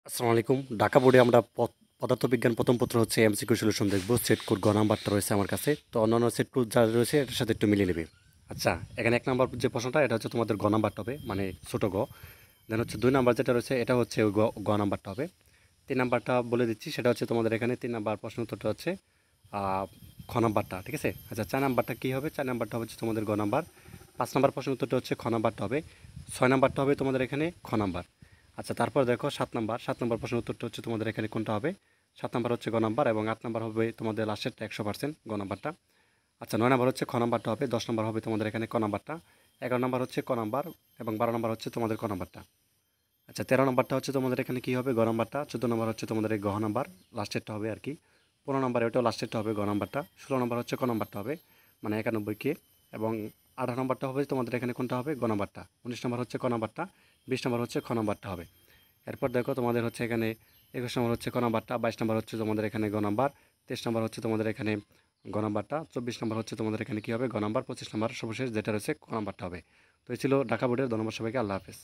আসসালামু আলাইকুম। ঢাকা বোর্ডে আমরা পদার্থবিজ্ঞান প্রথম পত্র হচ্ছে এমসিকিউ সলিউশন দেখব। সেট কোড গ নাম্বারটা রয়েছে আমার কাছে, তো অন্যান্য সেট কোড যা রয়েছে এটার সাথে একটু মিলিয়ে নেবে। আচ্ছা, এখানে 1 নাম্বার যে প্রশ্নটা এটা হচ্ছে তোমাদের গ নাম্বারটা হবে, মানে ছোট গ। দেন হচ্ছে 2 নাম্বার যেটা রয়েছে এটা হচ্ছে ওই গ নাম্বারটা হবে। 3 নাম্বারটা বলে দিচ্ছি, সেটা হচ্ছে তোমাদের এখানে 3 নাম্বার প্রশ্ন উত্তরটা হচ্ছে খ নাম্বারটা, ঠিক আছে। আচ্ছা, 4 নাম্বারটা কী হবে? 4 নাম্বারটা হচ্ছে তোমাদের গ নাম্বার। 5 নাম্বার প্রশ্ন উত্তরটা হচ্ছে খ নাম্বারটা হবে। 6 নাম্বারটা হবে তোমাদের এখানে খ নাম্বার। আচ্ছা, তারপর দেখো 7 নাম্বার প্রশ্নের উত্তরটা হচ্ছে তোমাদের এখানে কোনটা হবে? 7 নাম্বার হচ্ছে গ নাম্বার, এবং 8 নাম্বার হবে তোমাদের লাস্টেরটা 100% গ নাম্বারটা। আচ্ছা, 9 নাম্বার হচ্ছে খ নাম্বারটা হবে। 10 নাম্বার হবে তোমাদের এখানে ক নাম্বারটা। 11 নাম্বার হচ্ছে ক নাম্বার, এবং 12 নাম্বার হচ্ছে তোমাদের ক নাম্বারটা। আচ্ছা, 13 নাম্বারটা হচ্ছে তোমাদের এখানে কী হবে? গ নাম্বারটা। 14 নাম্বার হচ্ছে তোমাদের এই গ নাম্বার, লাস্টেরটা হবে আর কি। 15 নাম্বার এটাও লাস্টেরটা হবে গ নাম্বারটা। 16 নাম্বার হচ্ছে ক নাম্বারটা হবে, মানে 91 কে। এবং 18 নাম্বারটা হবে তোমাদের এখানে কোনটা হবে? গ নাম্বারটা। 19 নাম্বার হচ্ছে ক নাম্বারটা। 20 নাম্বার হচ্ছে খ নাম্বারটা হবে। এরপর দেখো তোমাদের হচ্ছে এখানে 21 নাম্বার হচ্ছে ক নাম্বারটা। 22 নাম্বার হচ্ছে তোমাদের এখানে গ নাম্বার। 23 নাম্বার হচ্ছে তোমাদের এখানে গ নাম্বারটা। 24 নাম্বার হচ্ছে তোমাদের এখানে কী হবে? গ নাম্বার। 25 নাম্বার সর্বশেষ যেটা রয়েছে ক নাম্বারটা হবে। তো এই ছিল ঢাকা বোর্ডের। ধন্যবাদ সবাইকে। আল্লাহ হাফেজ।